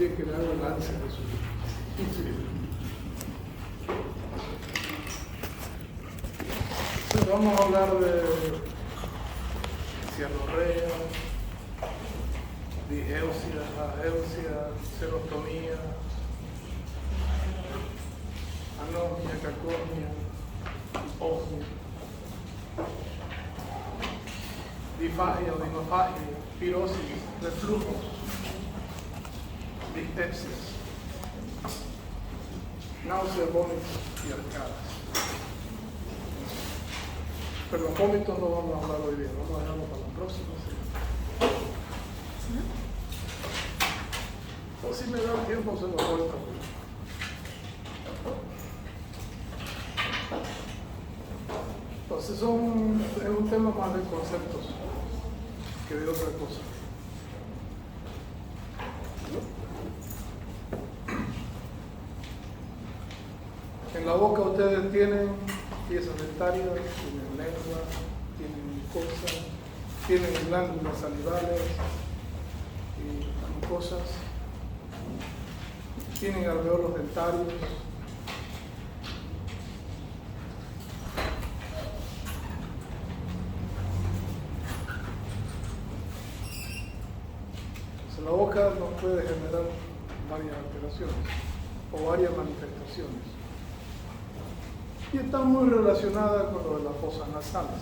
pide que le haga balance de su vida. Entonces vamos a hablar de cianorrea, digeusia, ageusia, serotomía, anosmia, caconia, hiposmia, difagia o dinofagia, pirosis, reflujos, dispepsias, náuseas, vómitos y arcadas. Pero los vómitos no vamos a hablar hoy día, vamos a dejarlo para la próxima semana. O si me da el tiempo se lo vuelvo. Entonces es un tema más de conceptos que de otra cosa. En la boca ustedes tienen piezas dentarias, tienen lengua, tienen mucosa, tienen glándulas salivales y mucosas, tienen alveolos dentarios. La boca nos puede generar varias alteraciones o varias manifestaciones y está muy relacionada con lo de las fosas nasales.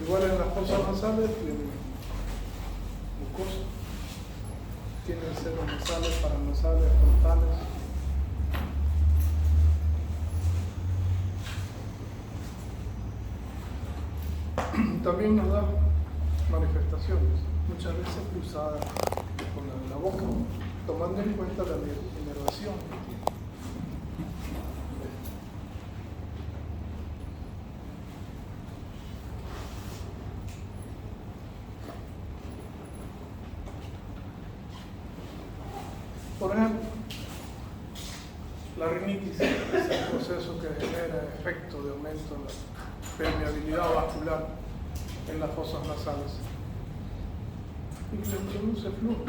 Igual en las fosas nasales tienen mucosa, tienen senos nasales, paranasales, frontales. También nos da manifestaciones, muchas veces cruzadas con la de la boca, tomando en cuenta la inervación que tiene. Por ejemplo, la rinitis es el proceso que genera efecto de aumento en la permeabilidad vascular en las fosas nasales y que produce flujo,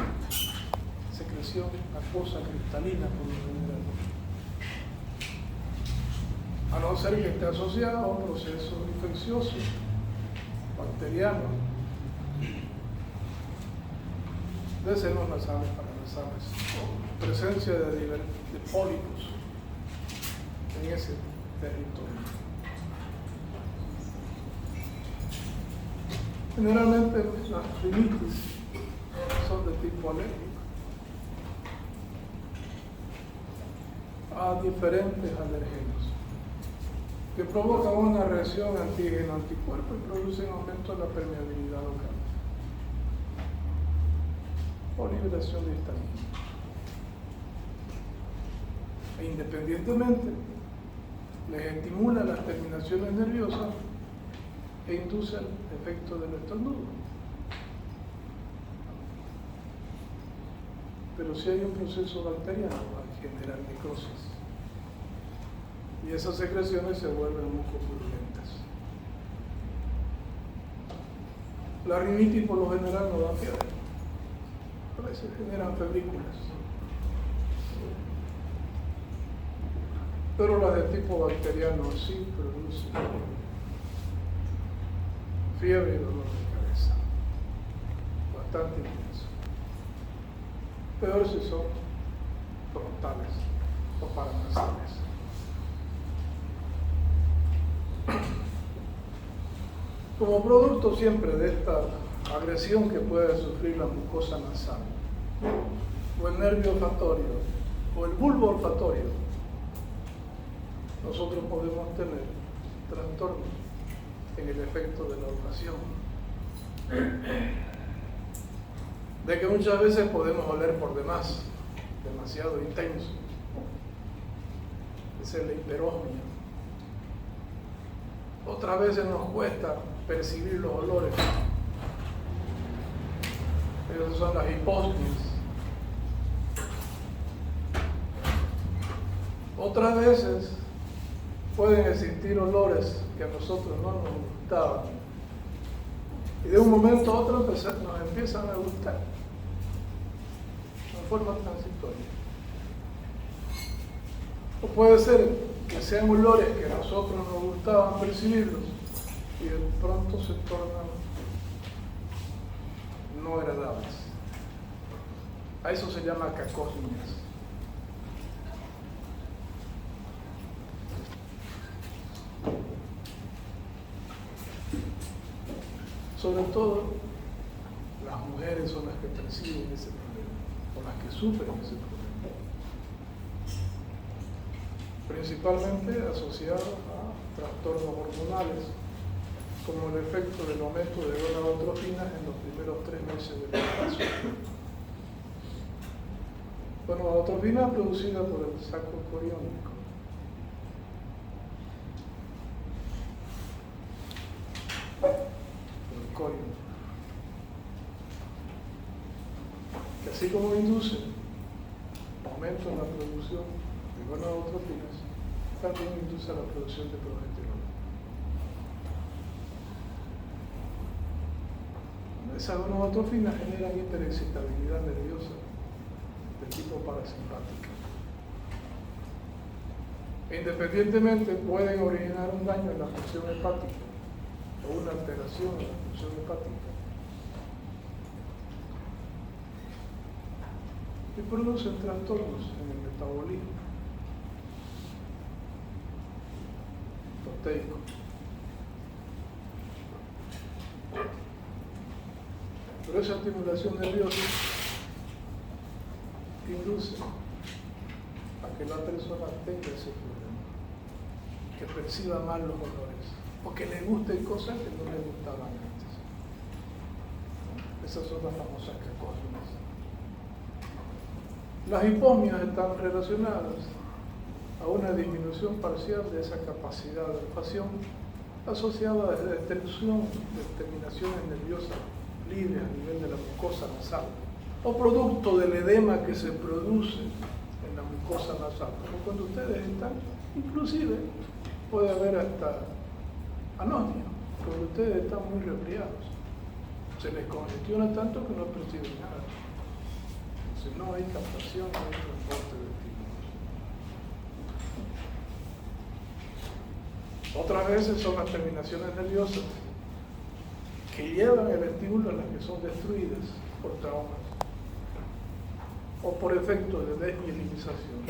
secreción acuosa cristalina por lo general, a no ser que esté asociado a un proceso infeccioso, bacteriano, de senos nasales, paranasales, o presencia de pólipos en ese territorio. Generalmente las rinitis son de tipo alérgico a diferentes alérgenos que provocan una reacción antígeno-anticuerpo y producen aumento de la permeabilidad local o liberación de histamina. E independientemente, les estimula las terminaciones nerviosas e induce el efecto del estornudo. Pero si hay un proceso bacteriano, va a generar necrosis. Y esas secreciones se vuelven mucopurulentas. La rinitis por lo general no da fiebre. A veces generan febrículas. Pero las de tipo bacteriano sí producen fiebre y dolor de cabeza, bastante intenso. Peor si son frontales o paranasales. Como producto siempre de esta agresión que puede sufrir la mucosa nasal, o el nervio olfatorio, o el bulbo olfatorio, nosotros podemos tener trastornos en el efecto de la olfación. De que muchas veces podemos oler por demás, demasiado intenso. Esa es la hiperosmia. Otras veces nos cuesta percibir los olores. Esas son las hiposmias. Otras veces pueden existir olores que a nosotros no nos gustaban y de un momento a otro nos empiezan a gustar de forma transitoria. O puede ser que sean olores que a nosotros nos gustaban percibirlos y de pronto se tornan no agradables. A eso se llama cacosmias. Sobre todo, las mujeres son las que perciben ese problema, o las que sufren ese problema. Principalmente asociados a trastornos hormonales, como el efecto del aumento de gonadotrofinas en los primeros 3 meses del embarazo. Gonadotrofina producida por el saco coriónico. Que así como induce aumento en la producción de gonadotrofinas, también induce la producción de progesterona. Esas gonadotrofinas generan hiperexcitabilidad nerviosa de tipo parasimpática. Independientemente pueden originar un daño en la función hepática o una alteración en la función hepática y producen trastornos en el metabolismo proteico. Pero esa estimulación nerviosa induce a que la persona tenga ese problema, que perciba mal los olores o que le gusten cosas que no le gustaban antes. Esas son las famosas cacosmias. Las hiposmias están relacionadas a una disminución parcial de esa capacidad de olfacción asociada a la extensión de terminaciones nerviosas libres a nivel de la mucosa nasal o producto del edema que se produce en la mucosa nasal. Como cuando ustedes están, inclusive puede haber hasta anosmia, cuando ustedes están muy resfriados. Se les congestiona tanto que no perciben nada. Entonces no hay captación, no hay transporte de estímulos. Otras veces son las terminaciones nerviosas que llevan el estímulo a las que son destruidas por traumas o por efectos de desmielinización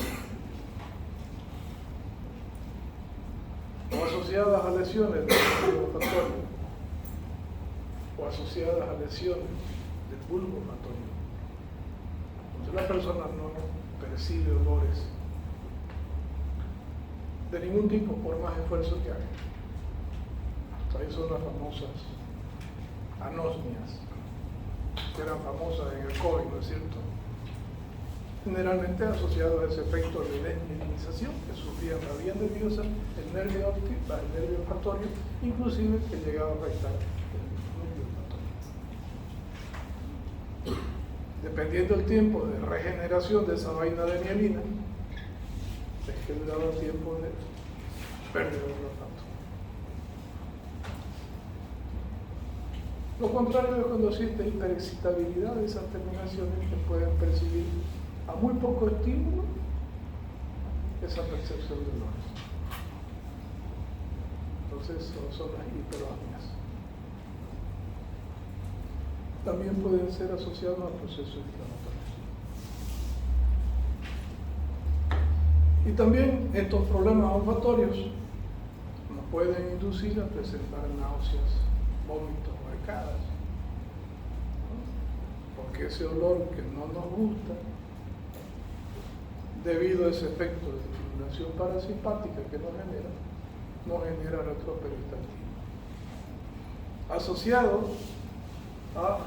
o asociadas a lesiones del nervio olfatorio o asociadas a lesiones del bulbo olfatorio. Entonces la persona no percibe olores de ningún tipo por más esfuerzo que haga. Ahí son las famosas anosmias, que eran famosas en el COVID, ¿no es cierto? Generalmente asociado a ese efecto de desmielinización que sufría la vía nerviosa, el nervio óptico, el nervio olfatorio, inclusive que llegaba a afectar el nervio olfatorio. Dependiendo del tiempo de regeneración de esa vaina de mielina, es que duraba el tiempo de pérdida del olfato. Lo contrario es cuando existe hiperexcitabilidad de esas terminaciones que pueden percibir a muy poco estímulo esa percepción de olores. Entonces son las hiperosmias. También pueden ser asociados a procesos inflamatorios. Y también estos problemas olfatorios nos pueden inducir a presentar náuseas, vómitos o arcadas, ¿no? Porque ese olor que no nos gusta, debido a ese efecto de estimulación parasimpática que nos genera retroperistaltismo. Asociado a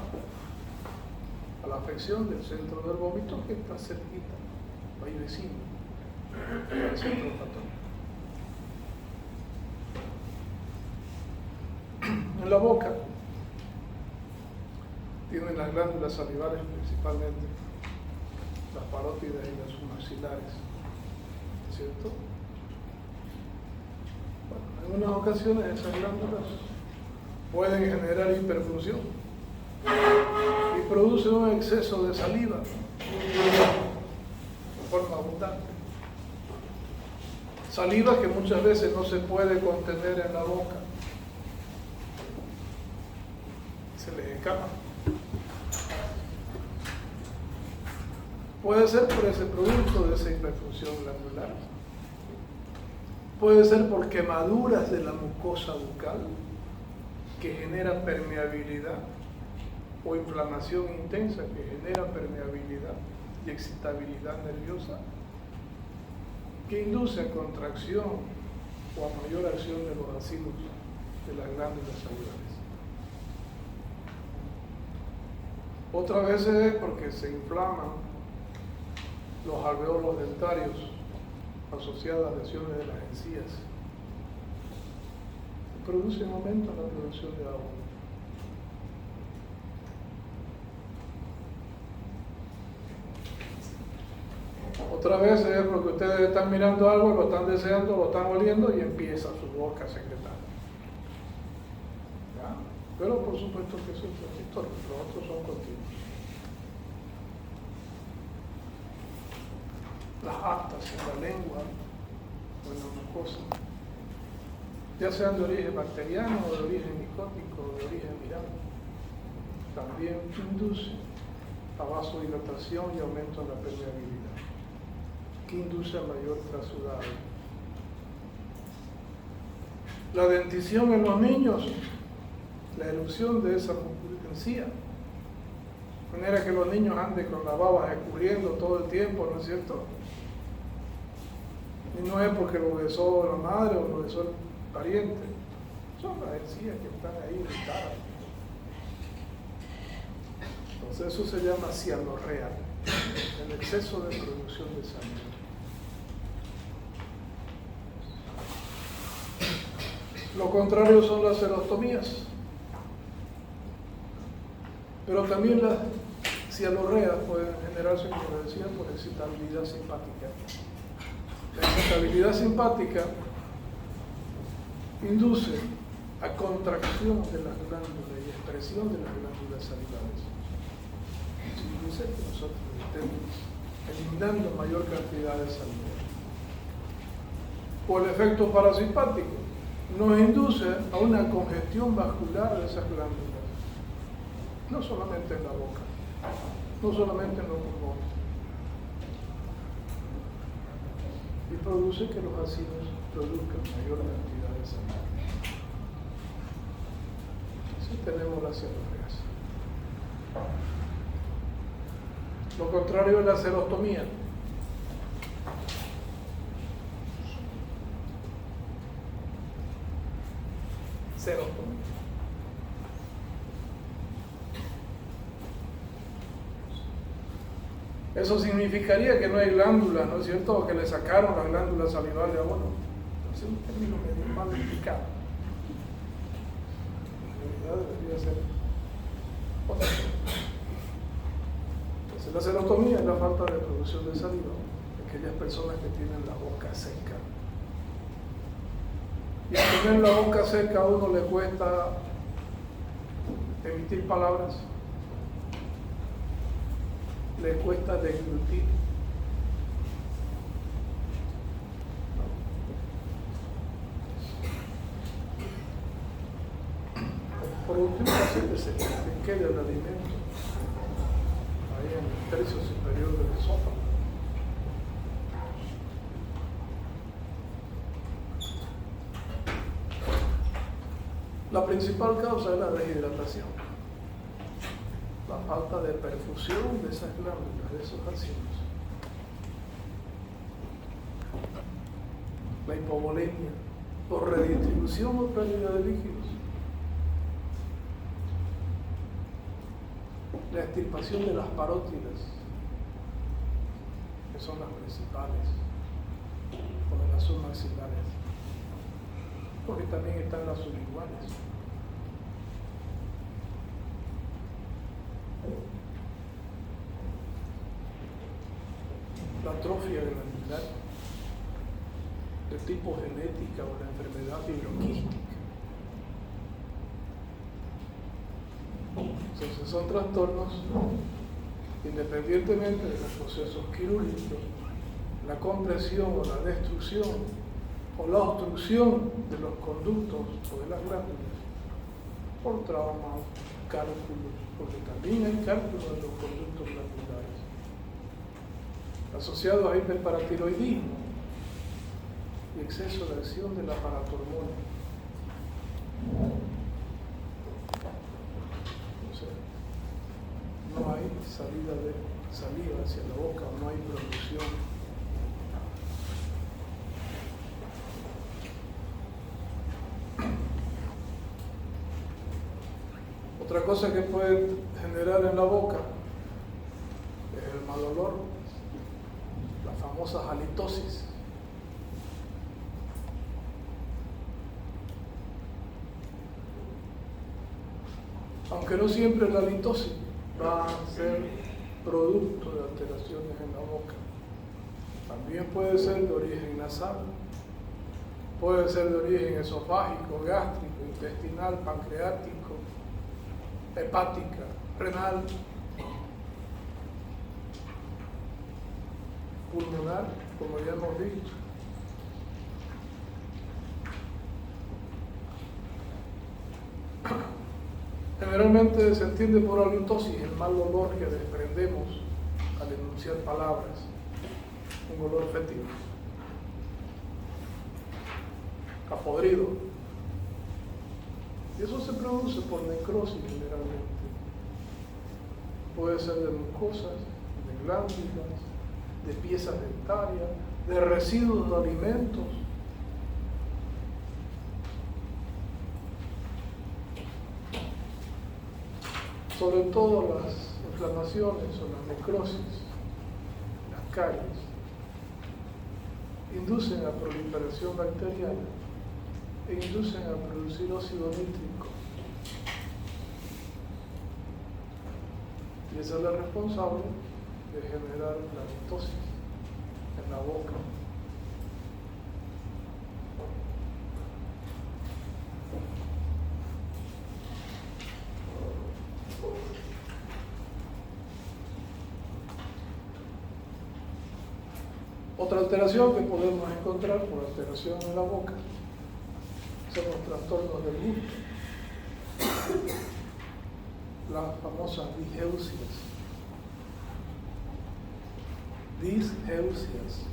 la afección del centro del vómito que está cerquita, ahí vecino, al centro olfatorio. En la boca tienen las glándulas salivares principalmente, las parótidas y las submaxilares. cierto? Bueno, en unas ocasiones esas glándulas pueden generar hiperfunción y producen un exceso de saliva de forma abundante. Saliva que muchas veces no se puede contener en la boca. Se les escapa. Puede ser por ese producto de esa hiperfunción glandular. Puede ser por quemaduras de la mucosa bucal que genera permeabilidad o inflamación intensa que genera permeabilidad y excitabilidad nerviosa que induce a contracción o a mayor acción de los bacilos de las glándulas salivares. Otras veces es porque se inflaman los alveolos dentarios asociadas a lesiones de las encías. Se produce un aumento en la producción de agua. Otra vez es porque ustedes están mirando algo, lo están deseando, lo están oliendo y empieza su boca a secretar. ¿Ya? Pero por supuesto que eso es transitorio, los otros son continuos. Las aftas en la lengua o en la mucosa, ya sean de origen bacteriano o de origen micótico o de origen viral, también induce a vasodilatación y aumento en la permeabilidad, que induce a mayor trasudado. La dentición en los niños, la erupción de esa encía, de manera que los niños anden con la baba escurriendo todo el tiempo, ¿no es cierto? Y no es porque lo besó la madre o lo besó el pariente, son las encías que están ahí irritadas. Entonces eso se llama cianorrea, el exceso de producción de sangre. Lo contrario son las serostomías. Pero también las cianorreas pueden generarse, como decía, por excitabilidad simpática. La excitabilidad simpática induce a contracción de las glándulas y expresión de las glándulas salivares. Dice que nosotros estemos eliminando mayor cantidad de saliva. O el efecto parasimpático nos induce a una congestión vascular de esas glándulas, no solamente en la boca, no solamente en los pulmones, y produce que los ácidos produzcan mayor cantidad de sangre. Así tenemos las cianorreas. Lo contrario es la serostomía. Serostomía. Eso significaría que no hay glándulas, ¿no es cierto? O que le sacaron las glándulas salivales a uno. Es un término medio mal explicado. En realidad debería ser otra cosa. Entonces la serostomía es la falta de producción de saliva de aquellas personas que tienen la boca seca. Y al tener la boca seca a uno le cuesta emitir palabras, le cuesta deglutir. Por último, hace que se quede el alimento ahí en el tercio superior del esófago. La principal causa es la deshidratación, la falta de perfusión de esas glándulas, de esos ácidos, la hipovolemia, por redistribución o pérdida de líquidos, la extirpación de las parótidas, que son las principales, o de las submaxilares, porque también están las sublinguales. La atrofia glandular, de tipo genética o la enfermedad fibroquística. Entonces son trastornos, independientemente de los procesos quirúrgicos, la compresión o la destrucción o la obstrucción de los conductos o de las glándulas por traumas, cálculos, porque también hay cálculos en los conductos glandulares asociados a hiperparatiroidismo y exceso de acción de la paratormona. No hay salida de saliva hacia la boca, no hay producción. Otra cosa que puede generar en la boca es el mal olor, la famosa halitosis. Aunque no siempre la halitosis va a ser producto de alteraciones en la boca. También puede ser de origen nasal, puede ser de origen esofágico, gástrico, intestinal, pancreático, hepática, renal, pulmonar, como ya hemos dicho. Generalmente se entiende por halitosis el mal olor que desprendemos al enunciar palabras, un olor fétido, apodrido. Y eso se produce por necrosis generalmente. Puede ser de mucosas, de glándulas, de piezas dentarias, de residuos de alimentos. Sobre todo las inflamaciones o las necrosis, las caries, inducen a proliferación bacteriana e inducen a producir óxido nítrico. Y esa es la responsable de generar la halitosis en la boca. Otra alteración que podemos encontrar por alteración en la boca son los trastornos del gusto, las famosas disgeusias. Disgeusias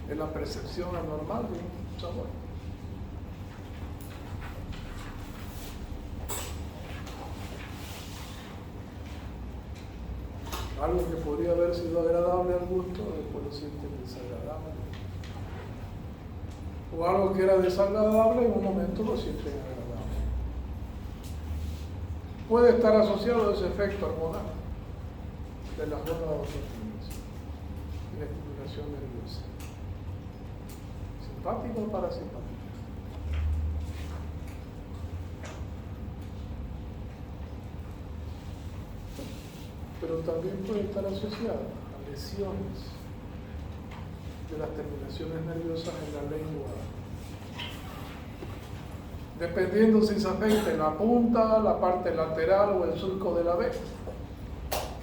es la percepción anormal de un sabor. Algo que podría haber sido agradable al gusto, después lo sienten desagradable. O algo que era desagradable, en un momento lo sienten agradable. Puede estar asociado a ese efecto hormonal de las hormonas y la estimulación nerviosa. ¿Simpático o parasimpático? Pero también puede estar asociada a lesiones de las terminaciones nerviosas en la lengua, dependiendo si se afecta en la punta, la parte lateral o el surco de la B,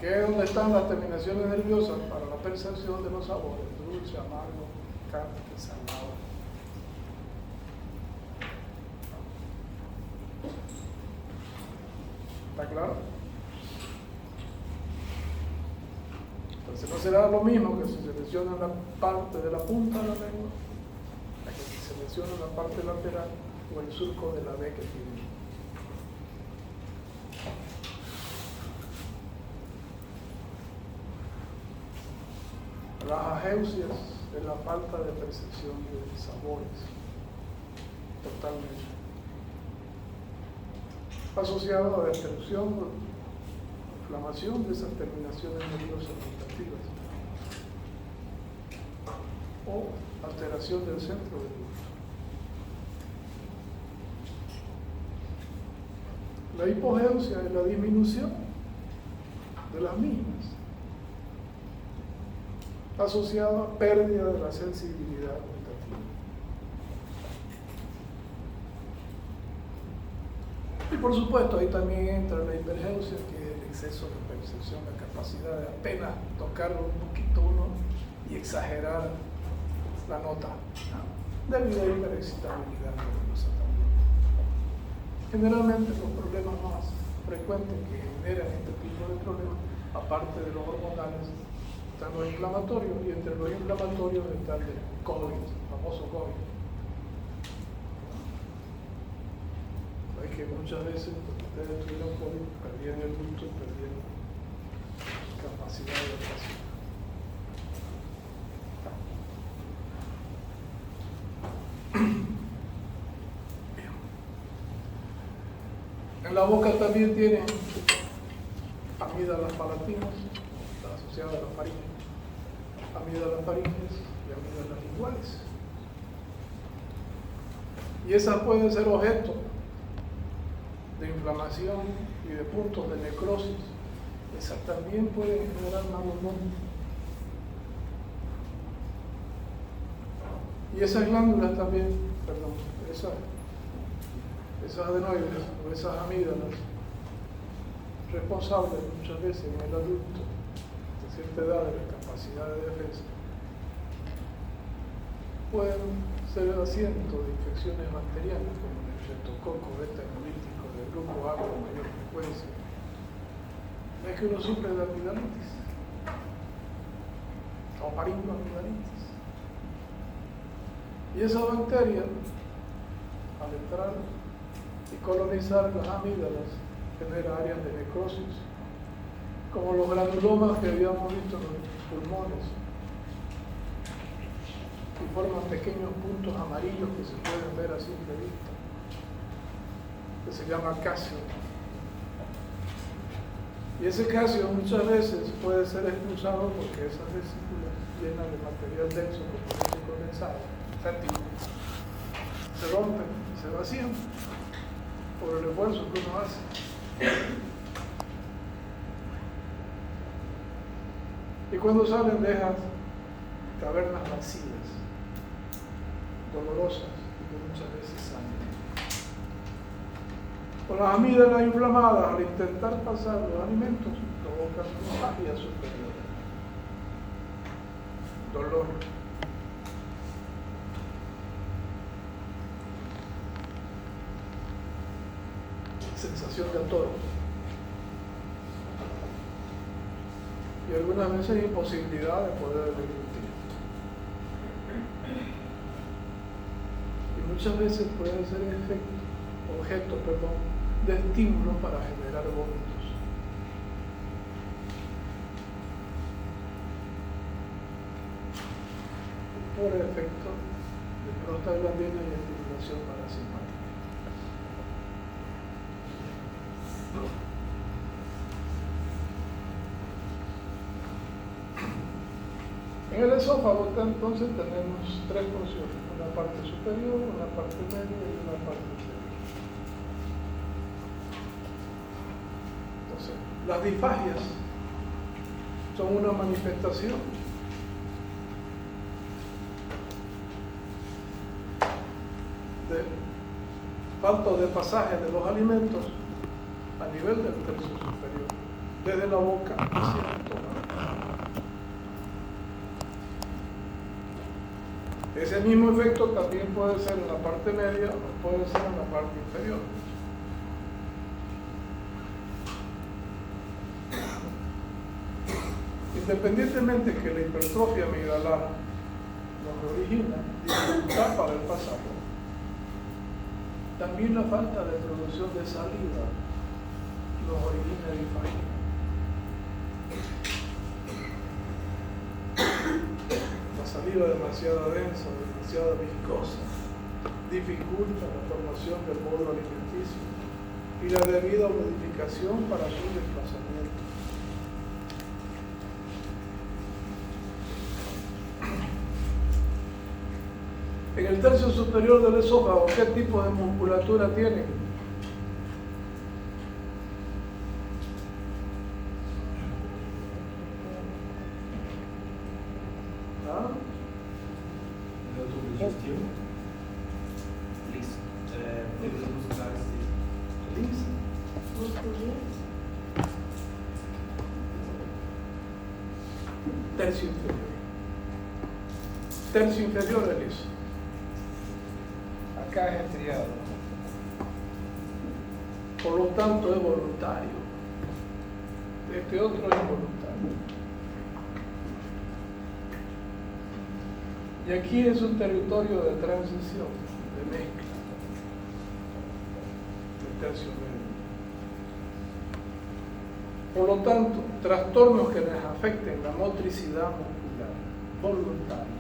que es donde están las terminaciones nerviosas para la percepción de los sabores, dulce, amargo, picante, salado. ¿Está claro? Entonces no será lo mismo que si se lesiona la parte de la punta de la lengua, a que si se lesiona la parte lateral o el surco de la B que tiene. Las ageusias es la falta de percepción de sabores, totalmente. Asociado a la destrucción, inflamación de esas terminaciones nerviosas gustativas o alteración del centro del gusto. La hipogeusia es la disminución de las mismas. asociado a pérdida de la sensibilidad gustativa. Y por supuesto, ahí también entra la hipergeusia, que es el exceso de percepción, la capacidad de apenas tocarlo un poquito uno y exagerar la nota, ¿no? Debido a hiperexcitabilidad nerviosa también. Generalmente los problemas más frecuentes que generan este tipo de problemas, aparte de los hormonales, están los inflamatorios, y entre los inflamatorios está el COVID, el famoso COVID. Hay que muchas veces, cuando ustedes tuvieron COVID, perdían el gusto y perdían capacidad de adaptación. En la boca también tiene amígdalas palatinas, asociadas a la faringe, amígdalas faringes y amígdalas linguales. Y esas pueden ser objeto de inflamación y de puntos de necrosis. Esas también pueden generar mal humor. Y esas glándulas también, esas adenoides o esas amígdalas, responsables muchas veces en el adulto de cierta edad de la capacidad de defensa, pueden ser asiento de infecciones bacterianas como el streptococo beta hemolítico del grupo A con mayor frecuencia. Es que uno sufre de amigdalitis o faringoamigdalitis. Y esa bacteria, al entrar y colonizar las amígdalas, genera áreas de necrosis, como los granulomas que habíamos visto en los pulmones, y forman pequeños puntos amarillos que se pueden ver a simple vista, que se llama calcio. Y ese calcio muchas veces puede ser expulsado porque esas vesículas llenas de material denso como leche condensada, se rompen, se vacían por el esfuerzo que uno hace. Y cuando salen dejan cavernas vacías, dolorosas y que muchas veces sangran. Con las amígdalas inflamadas, al intentar pasar los alimentos, provocan disfagia superior, dolor, sensación de atoro, y algunas veces imposibilidad de poder deglutir. Y muchas veces pueden ser objeto de estímulo para generar vómitos. Por efecto de prostaglandina y estimulación parasimpática. En el esófago entonces tenemos tres porciones, una parte superior, una parte media y una parte inferior. Entonces, las disfagias son una manifestación de falta de pasaje de los alimentos a nivel del tercio superior, desde la boca hacia el estómago. Ese mismo efecto también puede ser en la parte media o puede ser en la parte inferior. Independientemente que la hipertrofia amigdalar nos origina dificultad para el pasaje, también la falta de producción de saliva nos origina disfagia. Saliva demasiado densa, demasiado viscosa, dificulta la formación del bolo alimenticio y la debida modificación para su desplazamiento. En el tercio superior del esófago, ¿qué tipo de musculatura tiene? ¿Ah? Autosugestión. Lisa. Fibras musculares. Lisa. Tercio inferior. Tercio inferior es liso. Acá es estriado. Por lo tanto es voluntario. Este otro es involuntario. Y aquí es un territorio de transición, de mezcla, de tercio medio. Por lo tanto, trastornos que les afecten la motricidad muscular voluntaria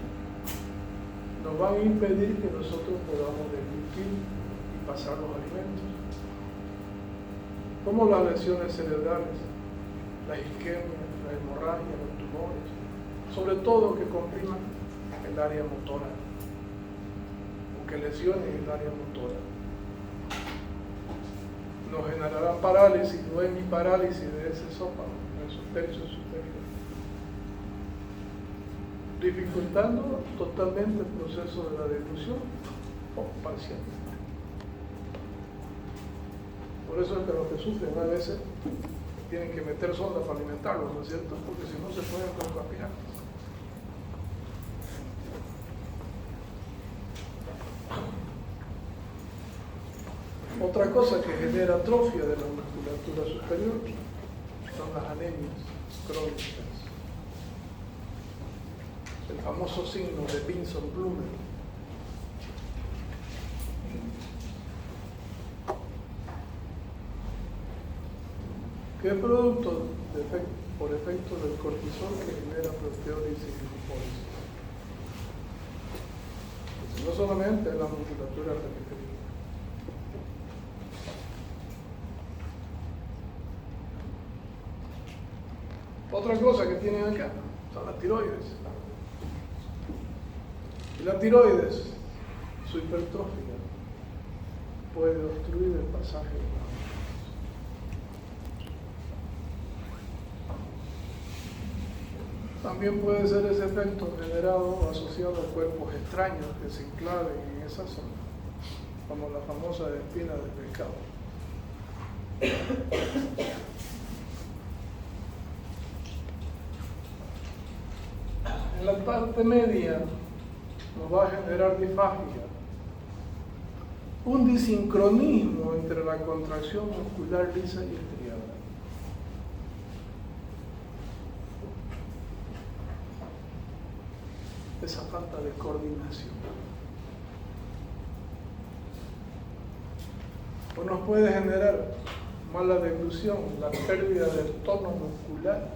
nos van a impedir que nosotros podamos deglutir y pasar los alimentos, como las lesiones cerebrales, las isquemias, la hemorragia, los tumores, sobre todo que compriman el área motora o que lesionen el área motora. Nos generará parálisis o hemiparálisis de ese esófago, de esos tercios superiores, dificultando totalmente el proceso de la deglución o parcialmente. Por eso es que los que sufren a veces tienen que meter sonda para alimentarlos, ¿no es cierto? Porque si no se pueden contrapiar. Otra cosa que genera atrofia de la musculatura superior son las anemias crónicas. El famoso signo de Vinson-Blumer. Que es producto por efecto del cortisol que genera proteólisis y lipólisis. No solamente en la musculatura periférica. Otra cosa que tienen acá son las tiroides. Y la tiroides, su hipertrofia, puede obstruir el pasaje de la También puede ser ese efecto generado o asociado a cuerpos extraños que se enclaven en esa zona, como la famosa espina del pescado. En la parte media nos va a generar disfagia, un disincronismo entre la contracción muscular lisa y estriada. Esa falta de coordinación. O nos puede generar mala deglución, la pérdida del tono muscular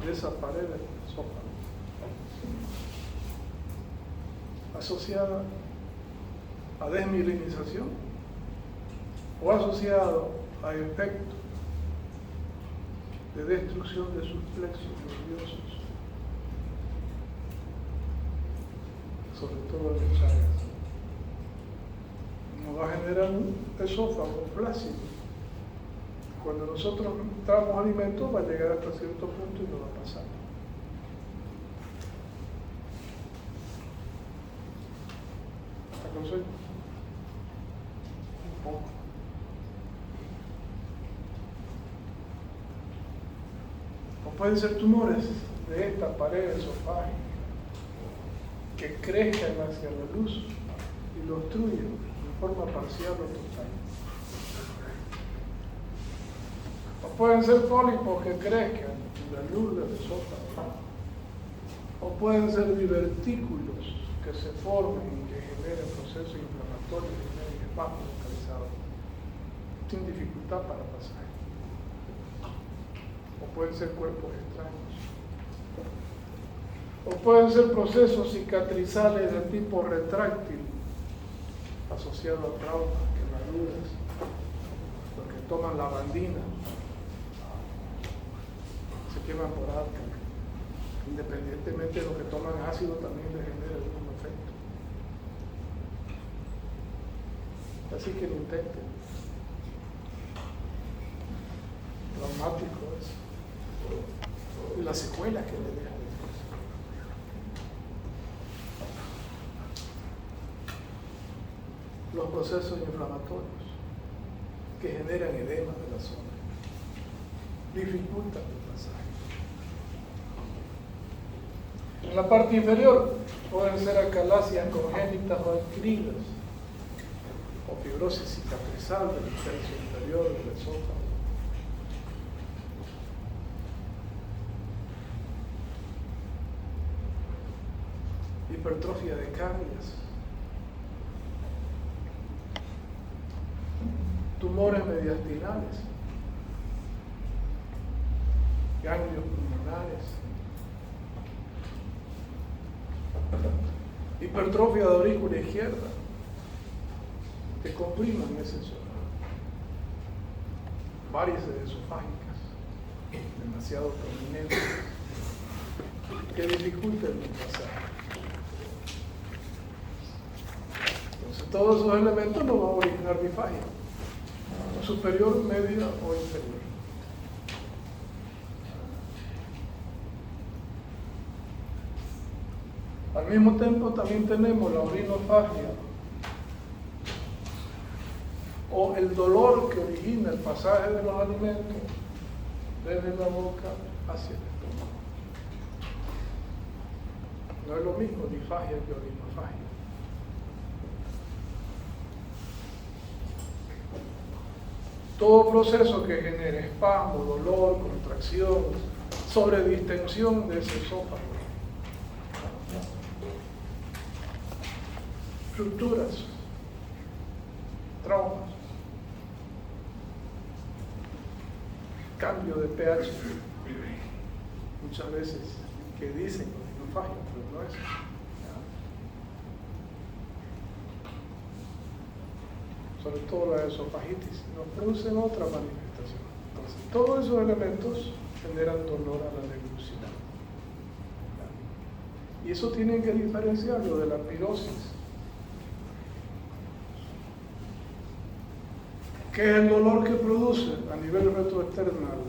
de esa pared del esófago, asociada a desmielinización o asociado a efectos de destrucción de sus plexos nerviosos, sobre todo en los áreas. Nos va a generar un esófago flácido. Cuando nosotros entramos alimentos va a llegar hasta cierto punto y no va a pasar. ¿Está con sueño? Un poco. O pueden ser tumores de esta pared esofágica que crezcan hacia la luz y lo obstruyen de forma parcial o total. O pueden ser pólipos que crezcan en la luz del esófago. O pueden ser divertículos que se formen y que generen procesos inflamatorios en el espacio localizado, sin dificultad para pasar. O pueden ser cuerpos extraños. O pueden ser procesos cicatrizales de tipo retráctil, asociados a traumas, quemaduras, los que toman lavandina, se queman por alca. Independientemente de lo que toman ácido, también les genera el mismo efecto. Así que lo intenten. Traumático es. Y las secuelas que le dejan. los procesos inflamatorios que generan edema de la zona, dificultan el pasaje. En la parte inferior pueden ser acalasias congénitas o adquiridas, o fibrosis cicatrizal del tercio inferior del esófago. Hipertrofia de cálidas, tumores mediastinales, ganglios pulmonares, hipertrofia de aurícula izquierda, que compriman ese zona, varices esofágicas, demasiado prominentes, que dificultan el pasaje. Entonces, todos esos elementos no van a originar bifagia, superior, media o inferior. Al mismo tiempo también tenemos la orinofagia, o el dolor que origina el pasaje de los alimentos desde la boca hacia el estómago. No es lo mismo difagia que orinofagia. Todo proceso que genere espasmo, dolor, contracción, sobredistensión de ese esófago, rupturas, traumas, cambio de pH, muchas veces que dicen orinofagia, pero no es. Sobre todo la esofagitis, nos producen otra manifestación. Entonces, todos esos elementos generan dolor a la deglución. Y eso tienen que diferenciarlo de la pirosis, que es el dolor que produce a nivel retroesternal,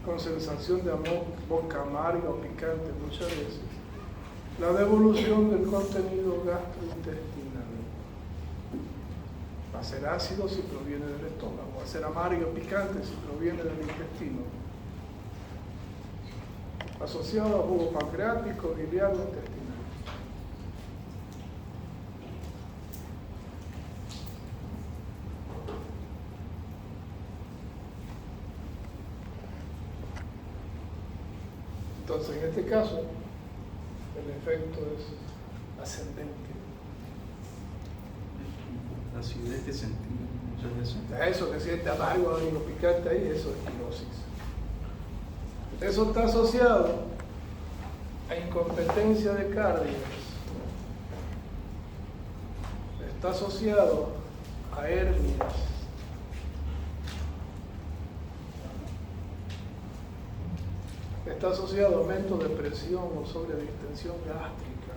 con sensación de boca amarga o picante muchas veces, la devolución del contenido gastrointestinal. Va a ser ácido si proviene del estómago, va a ser amargo o picante si proviene del intestino, asociado a jugo pancreático, biliar o intestinal. Entonces, en este caso, el efecto es ascendente. La acidez que sentimos muchas veces. Eso que siente amargo y lo picante ahí, eso es pirosis. Eso está asociado a incompetencia de cardias. Está asociado a hernias. Está asociado a aumento de presión o sobredistensión gástrica,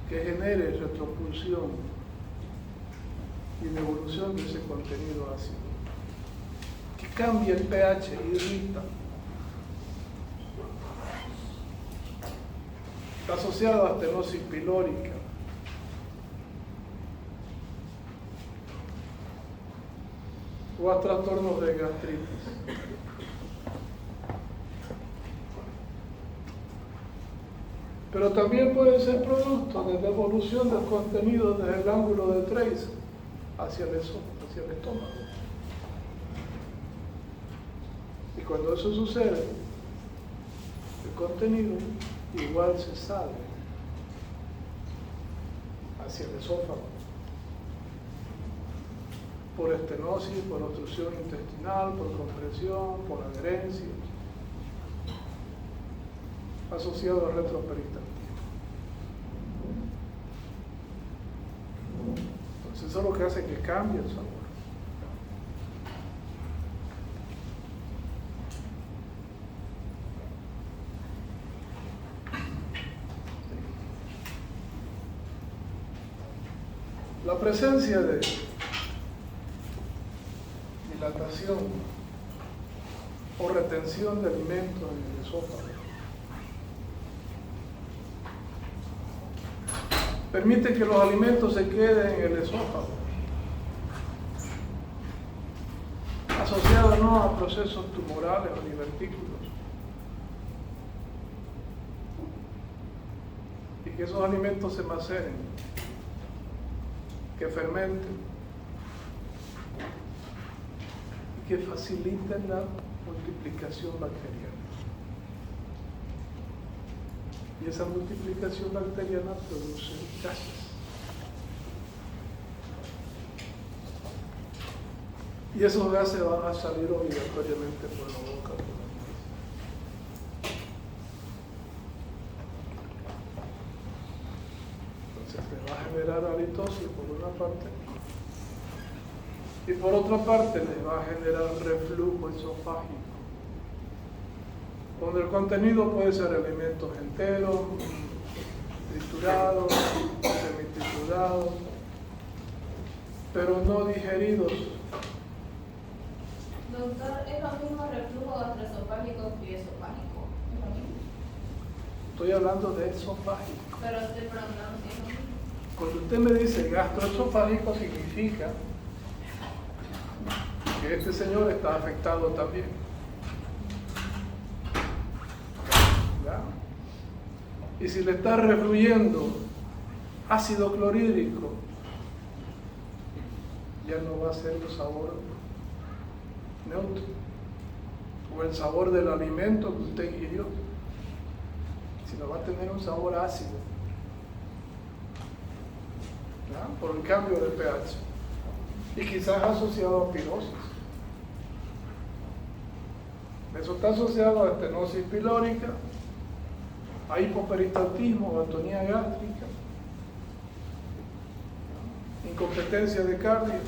que genere retropulsión y devolución de ese contenido ácido, que cambie el pH, irrita. Está asociado a estenosis pilórica, o a trastornos de gastritis. Pero también puede ser producto de devolución del contenido desde el ángulo de Trace hacia el estómago. Y cuando eso sucede, el contenido igual se sale hacia el esófago, por estenosis, por obstrucción intestinal, por compresión, por adherencia, asociado a retroperistantismo. Entonces eso es lo que hace que cambie el sabor. La presencia de dilatación o retención de alimentos en el esófago Permite que los alimentos se queden en el esófago, asociados no a procesos tumorales o divertículos. Y que esos alimentos se maceren, que fermenten y que faciliten la multiplicación bacteriana. Y esa multiplicación bacteriana produce gases. Y esos gases van a salir obligatoriamente por la boca. Entonces te va a generar halitosis por una parte. Y por otra parte les va a generar reflujo esofágico, donde el contenido puede ser alimentos enteros, triturados, semitriturados, pero no digeridos. Doctor, ¿es lo mismo reflujo gastroesofágico que esofágico? ¿Es lo mismo? Estoy hablando de esofágico. Pero estoy preguntando si es lo mismo. Cuando usted me dice gastroesofágico, significa que este señor está afectado también. ¿Ya? Y si le está refluyendo ácido clorhídrico, ya no va a ser el sabor neutro o el sabor del alimento que usted ingirió, sino va a tener un sabor ácido, ¿ya? Por el cambio de pH y quizás asociado a pirosis. Eso está asociado a estenosis pilórica, a hipoperistaltismo, a atonía gástrica, incompetencia de cardias,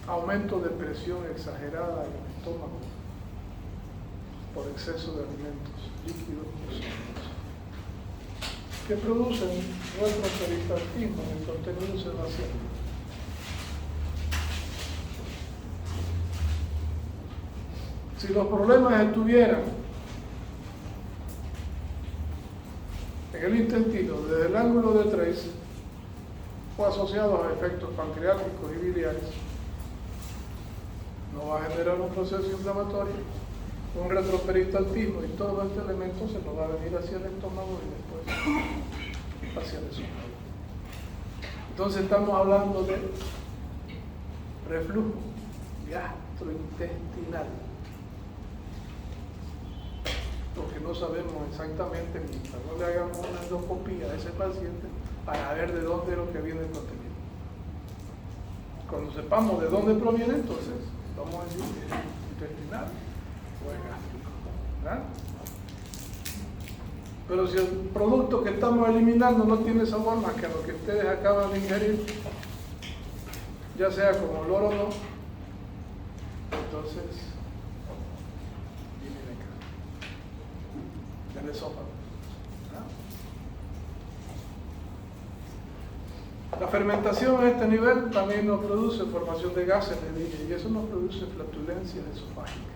aumento de presión exagerada en el estómago por exceso de alimentos líquidos y sólidos, que producen nuestro peristaltismo en el contenido sebaceal. Si los problemas estuvieran en el intestino desde el ángulo de Tracy o asociados a efectos pancreáticos y biliares, no va a generar un proceso inflamatorio, un retroperistaltismo, y todo este elemento se nos va a venir hacia el estómago y después hacia el esófago. Entonces estamos hablando de reflujo gastrointestinal, porque no sabemos exactamente, mientras no le hagamos una endoscopía a ese paciente para ver de dónde es lo que viene el contenido. Cuando sepamos de dónde proviene, entonces vamos a decir si es intestinal o es gástrico, ¿verdad? Pero si el producto que estamos eliminando no tiene sabor más que a lo que ustedes acaban de ingerir, ya sea como olor o no, entonces viene de acá, del esófago. La fermentación a este nivel también nos produce formación de gases, les dije, y eso nos produce flatulencia esofágica.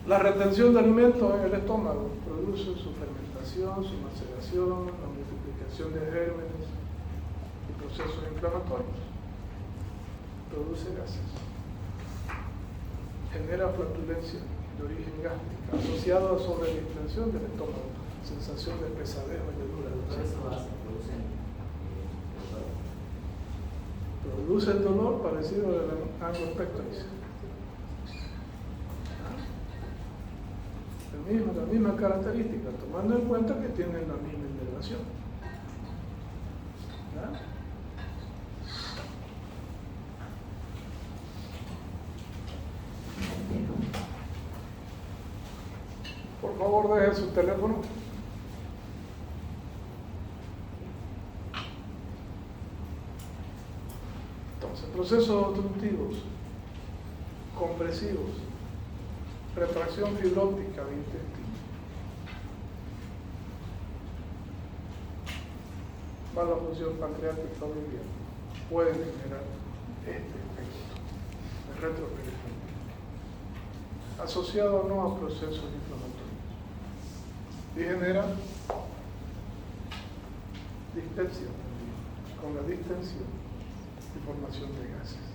La retención de alimentos en el estómago produce su fermentación, su maceración, la multiplicación de gérmenes y procesos inflamatorios. Produce gases. Genera flatulencia de origen gástrica, asociado a sobredistensión del estómago, sensación de pesadez o llenura. Produce el dolor parecido al ángulo pectoris. La misma característica, tomando en cuenta que tienen la misma inervación. ¿Ya? Por favor, deje su teléfono. Entonces, procesos obstructivos, compresivos, retracción fibrótica de intestino, mala función pancreática o biliar, pueden generar este efecto de retroperistaltismo. asociado no a procesos inflamatorios. Y genera distensión, con la distensión y formación de gases.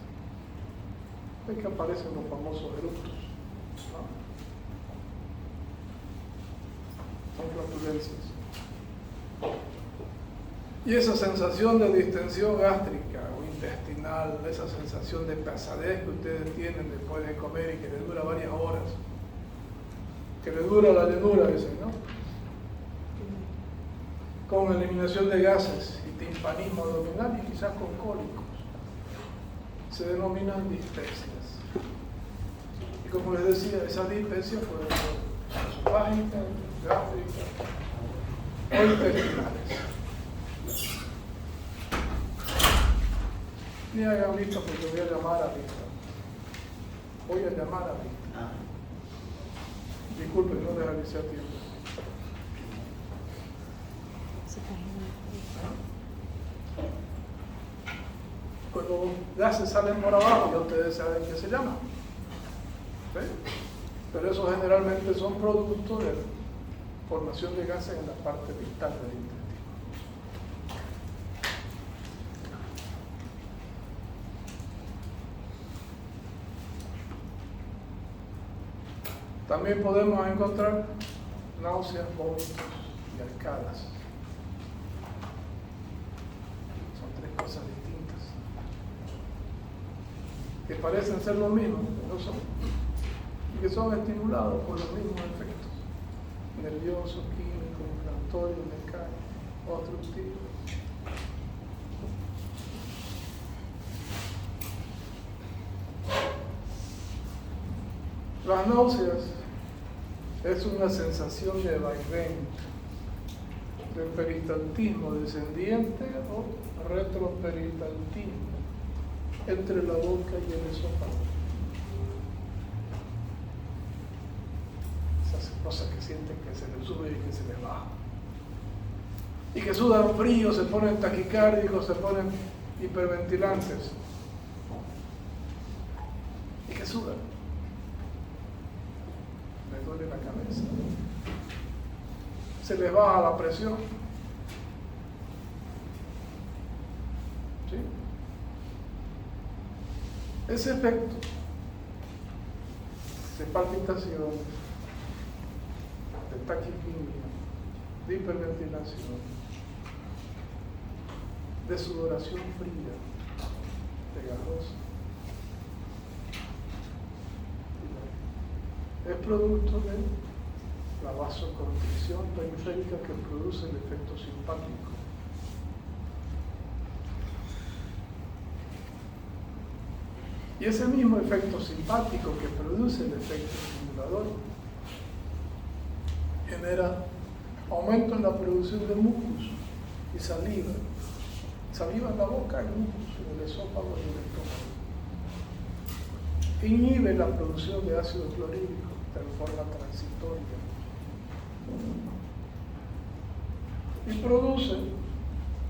Es que aparecen los famosos eructos, ¿no? Son flatulencias. Y esa sensación de distensión gástrica o intestinal, esa sensación de pesadez que ustedes tienen después de comer y que les dura varias horas, que les dura la llenura, dicen, ¿no? Con eliminación de gases y timpanismo abdominal y quizás con cólicos, se denominan distensias. Y como les decía, esa distensia puede ser esofágica, gástrica o intestinales. Ni hagan vista porque voy a llamar a vista. Voy a llamar a vista. Disculpen, no les avisé a tiempo. Cuando los gases salen por abajo, ya ustedes saben qué se llama. ¿Sí? Pero eso generalmente son productos de formación de gases en la parte distal del intestino. También podemos encontrar náuseas, vómitos y arcadas. Son tres cosas distintas que parecen ser lo mismo, pero no son, y que son estimulados por los mismos efectos nerviosos, químicos, inflamatorios, mecánicos, obstructivos. Las náuseas es una sensación de vaivén, de peristaltismo descendiente o retroperistaltismo entre la boca y el esófago. Esas cosas que sienten que se les sube y que se les baja. Y que sudan frío, se ponen taquicárdicos, se ponen hiperventilantes. Y que sudan. Les duele la cabeza. Se les baja la presión. ¿Sí? Ese efecto de palpitación, de taquicardia, de hiperventilación, de sudoración fría, pegajosa, es producto de la vasoconstricción periférica que produce el efecto simpático. Y ese mismo efecto simpático que produce el efecto estimulador genera aumento en la producción de mucus y saliva. Saliva en la boca y mucus en el esófago y el estómago. Inhibe la producción de ácido clorhídrico de forma transitoria. Y produce,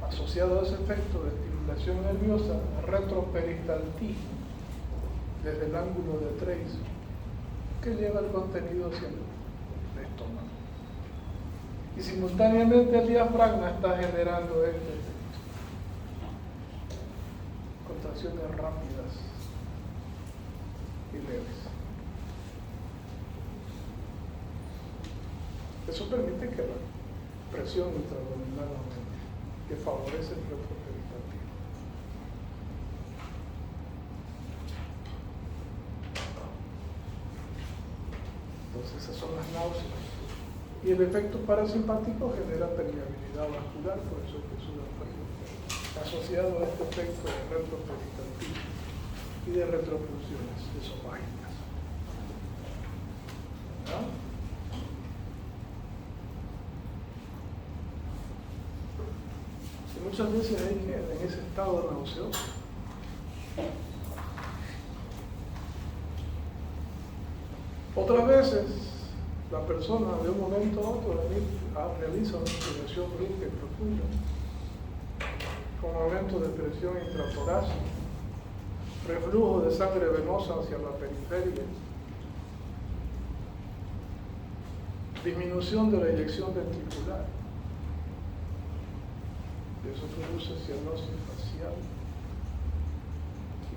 asociado a ese efecto de estimulación nerviosa, retroperistaltismo desde el ángulo de Trace, que lleva el contenido hacia el estómago. Y simultáneamente el diafragma está generando este efecto. Contracciones rápidas y leves. Eso permite que la presión intraabdominal aumente, que favorece el retroperistaltismo. Entonces esas son las náuseas. Y el efecto parasimpático genera permeabilidad vascular, por eso es que suda frío, asociado a este efecto de retroperistaltismo y de retropulsiones esofágicas. ¿No? Y muchas veces hay que en ese estado nauseoso. Otras veces la persona de un momento a otro realiza una inspiración rica y profunda, con aumento de presión intratorácica, reflujo de sangre venosa hacia la periferia, disminución de la eyección ventricular. Eso produce cianosis facial,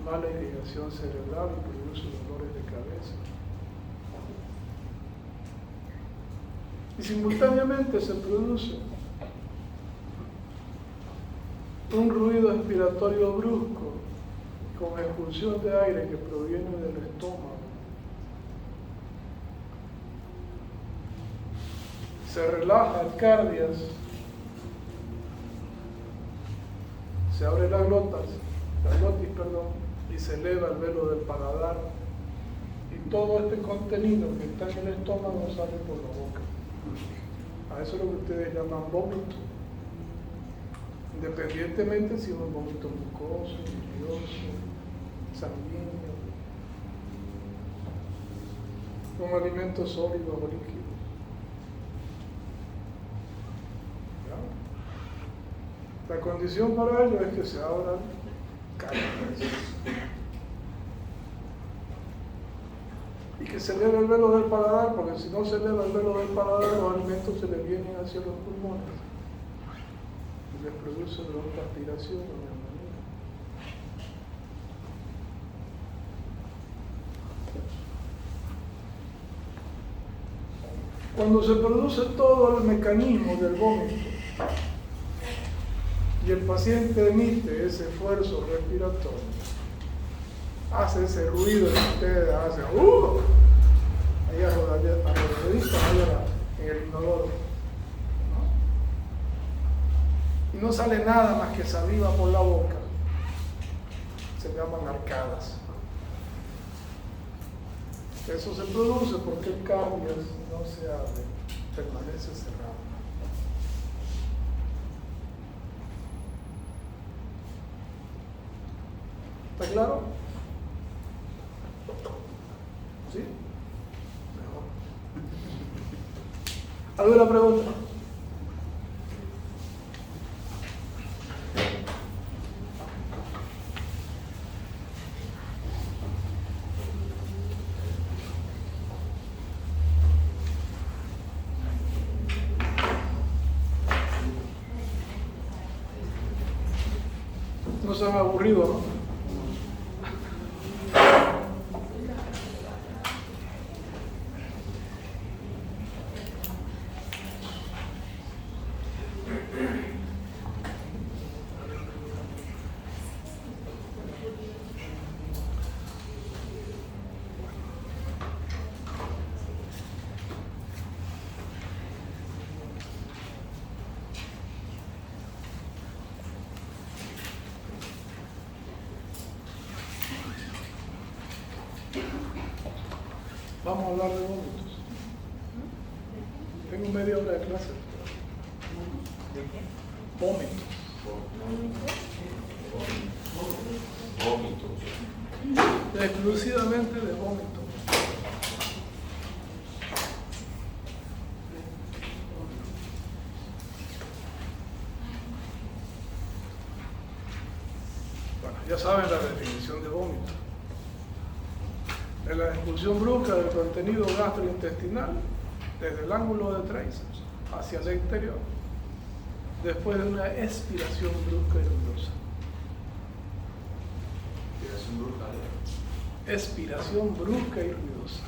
mala irrigación cerebral y produce dolores de cabeza. Y simultáneamente se produce un ruido expiratorio brusco con expulsión de aire que proviene del estómago. Se relaja el cardias, se abre la glotis, y se eleva el velo del paladar, y todo este contenido que está en el estómago sale por la boca. A eso es lo que ustedes llaman vómito, independientemente si es un vómito mucoso, bilioso, sanguíneo, un alimento sólido o líquido. La condición para ello es que se abran carnes y que se eleve el velo del paladar, porque si no se eleva el velo del paladar, los alimentos se le vienen hacia los pulmones y les produce broncoaspiración o neumonía. Cuando se produce todo el mecanismo del vómito y el paciente emite ese esfuerzo respiratorio, hace ese ruido que ustedes hacen, ahí arrodilladito en el inodoro, ¿no? Y no sale nada más que saliva por la boca, se llaman arcadas. Eso se produce porque el cardias no se abre, permanece cerrado. ¿Está claro? ¿Sí? Mejor. ¿Alguna pregunta? No se han aburrido, ¿no? Vamos a hablar de vómitos. Tengo media hora de clase. ¿De qué? Vómitos. Vómitos. Exclusivamente de vómitos. Bueno, ya saben la definición de vómito. Es la expulsión brusca del contenido gastrointestinal desde el ángulo de tríceps hacia el exterior, después de una expiración brusca y ruidosa. Respiración brusca. Expiración brusca y ruidosa.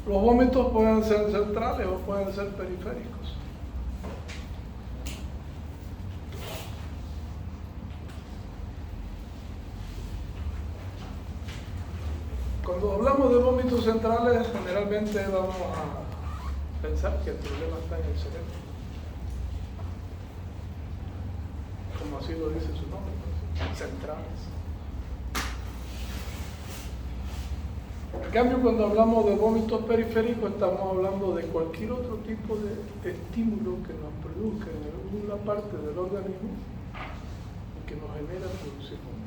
Los vómitos pueden ser centrales o pueden ser periféricos. Cuando hablamos de vómitos centrales, generalmente vamos a pensar que el problema está en el cerebro, como así lo dice su nombre, centrales. En cambio, cuando hablamos de vómitos periféricos, estamos hablando de cualquier otro tipo de estímulo que nos produzca en alguna parte del organismo y que nos genera producir vómitos.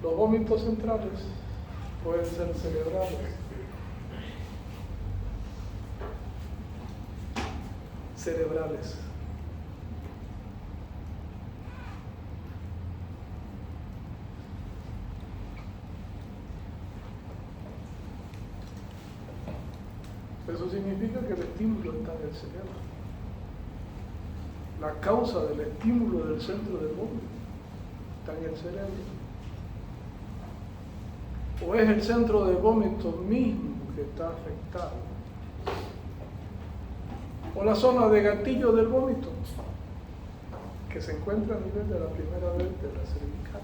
Los vómitos centrales pueden ser cerebrales, Eso significa que el estímulo está en el cerebro. La causa del estímulo del centro del vómito está en el cerebro. O es el centro del vómito mismo que está afectado. O la zona de gatillo del vómito, que se encuentra a nivel de la primera vértebra cervical.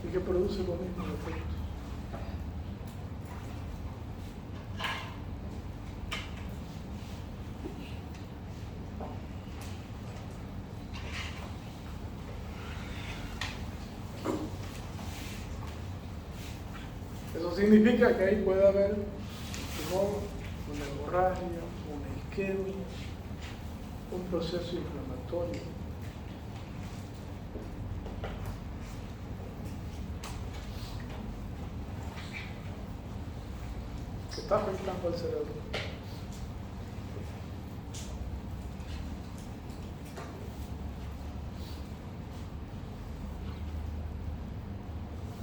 Y que produce los mismos efectos. Eso significa que ahí puede haber un tumor, una hemorragia, una isquemia, un proceso inflamatorio. Que está afectando al cerebro.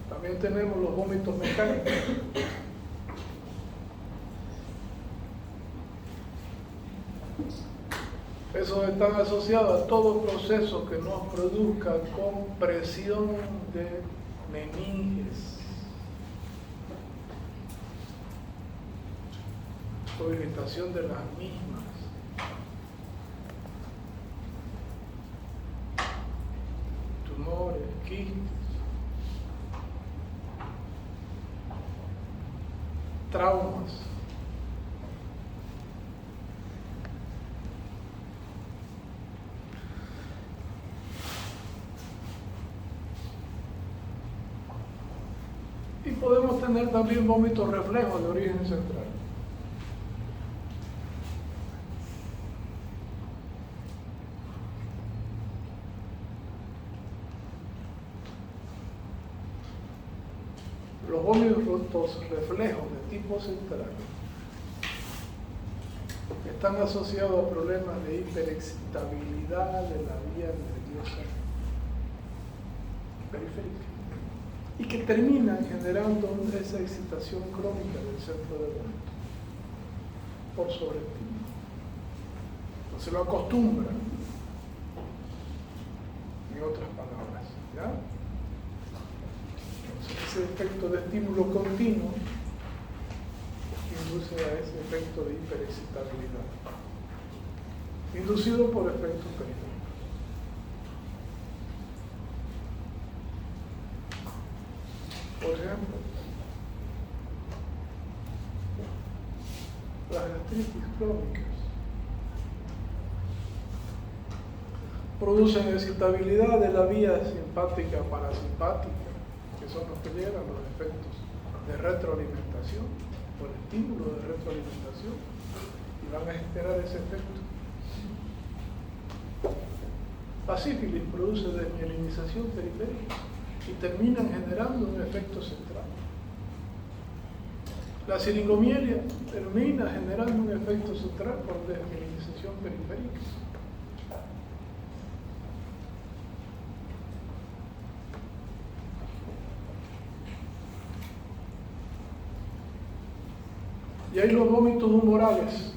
También tenemos los vómitos mecánicos. Esos están asociados a todo proceso que nos produzca compresión de meninges o irritación de las mismas. Tumores, quistes, traumas. Y podemos tener también vómitos reflejos de origen central. Los vómitos reflejos de tipo central están asociados a problemas de hiperexcitabilidad de la vía nerviosa periférica y que terminan generando esa excitación crónica del centro del vómito por sobreestímulo. No se lo acostumbran, en otras palabras, ¿ya? Ese efecto de estímulo continuo induce a ese efecto de hiperexcitabilidad, inducido por efectos periféricos. Por ejemplo, las gastritis crónicas producen excitabilidad de la vía simpática parasimpática, que son los que llegan los efectos de retroalimentación, por estímulo de retroalimentación, y van a generar ese efecto. La sífilis produce desmielinización periférica y terminan generando un efecto central. La siringomielia termina generando un efecto central por desmielinización periférica. Y hay los vómitos humorales.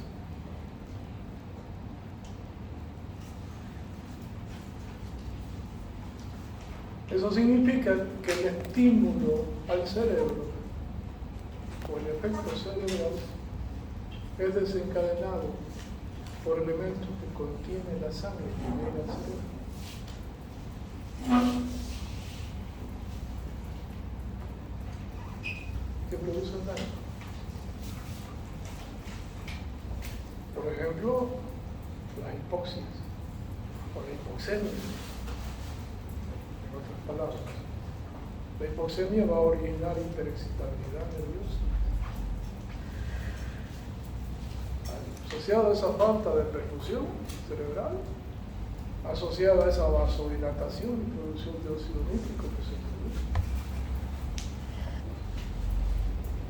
Eso significa que el estímulo al cerebro o el efecto cerebral es desencadenado por elementos que contiene la sangre que llega al cerebro, que producen daño. Por ejemplo, las hipoxias o la hipoxemia. En otras palabras, la hipoxemia va a originar hiperexcitabilidad nerviosa. Asociada a esa falta de perfusión cerebral, asociada a esa vasodilatación y producción de óxido nítrico que se produce,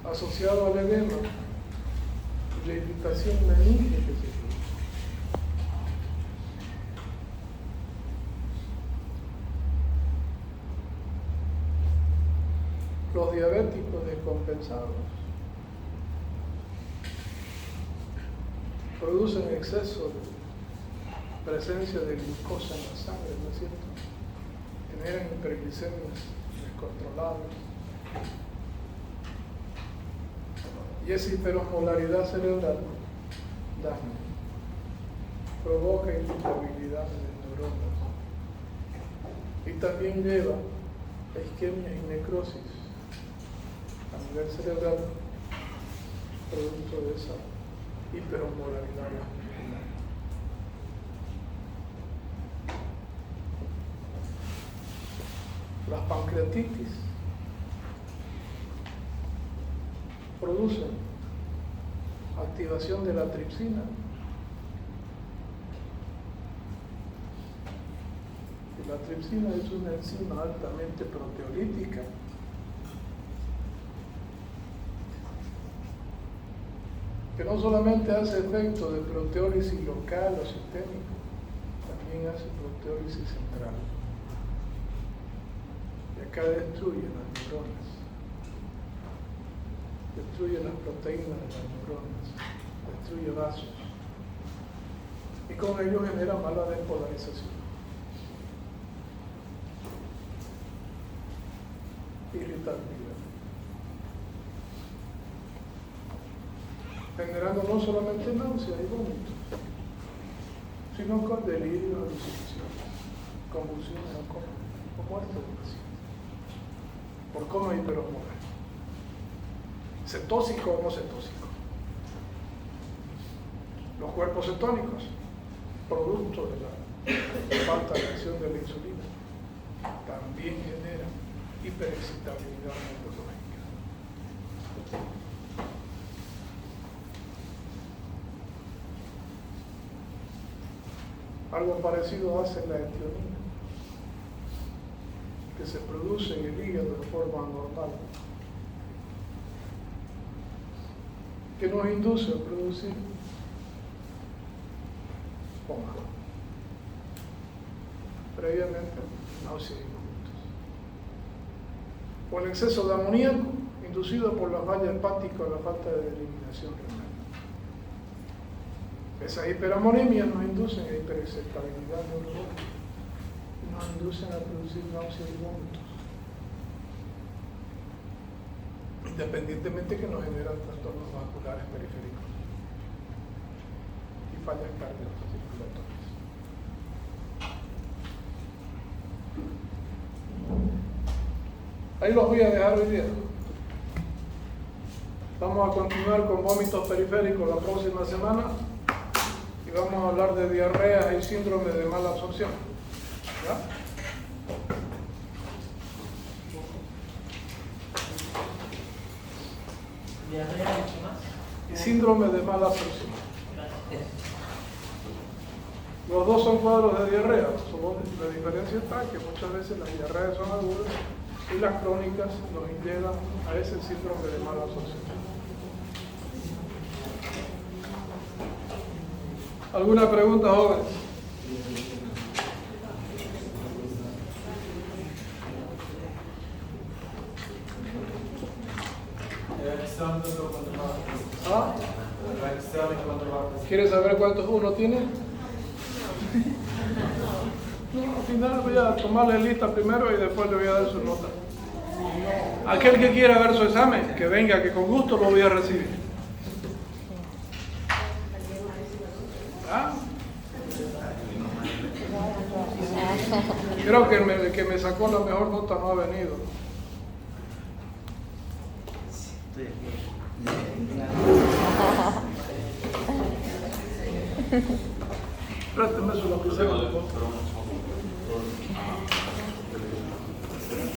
asociado al edema y la irritación meninge que se produce. Los diabéticos descompensados producen exceso de presencia de glucosa en la sangre, ¿no es cierto? Generan hiperglicemias descontroladas. Y esa hiperosmolaridad cerebral daña, provoca irritabilidad de neuronas y también lleva a isquemia y necrosis a nivel cerebral producto de esa hiperosmolaridad. Las pancreatitis producen activación de la tripsina. Y la tripsina es una enzima altamente proteolítica que no solamente hace efecto de proteólisis local o sistémico, también hace proteólisis central. Y acá destruye las neuronas, destruye las proteínas de las neuronas, destruye vasos y con ello genera mala despolarización, irritabilidad, generando no solamente náusea y vómitos, sino con delirio, alucinaciones, convulsiones o muerte del paciente por coma hiperosmolar. ¿Cetóxico o no cetóxico? Los cuerpos cetónicos, producto de la falta de acción de la insulina, también generan hiperexcitabilidad neurológica. Algo parecido hace la etionina, que se produce en el hígado de forma anormal, que nos induce a producir coma, previamente náuseas y vómitos. O el exceso de amoníaco inducido por la falla hepática o la falta de eliminación renal. Esas hiperamoniemias nos inducen a hiperexcitabilidad neurológica y nos inducen a producir náuseas y vómitos, independientemente que nos generan trastornos vasculares periféricos y fallas cardiorrespiratorias. Ahí los voy a dejar hoy día. Vamos a continuar con vómitos periféricos la próxima semana y vamos a hablar de diarrea y síndrome de mala absorción. ¿Ya? ¿Diarrea y más? Y síndrome de mala absorción. Los dos son cuadros de diarrea. La diferencia está que muchas veces las diarreas son agudas y las crónicas nos llevan a ese síndrome de mala absorción. ¿Alguna pregunta, jóvenes? ¿Ah? ¿Quieres saber cuántos uno tiene? No, al final voy a tomarle lista primero y después le voy a dar su nota. Aquel que quiera ver su examen, que venga, que con gusto lo voy a recibir. ¿Ah? Creo que el que me sacó la mejor nota no ha venido. Préstame su lapicero.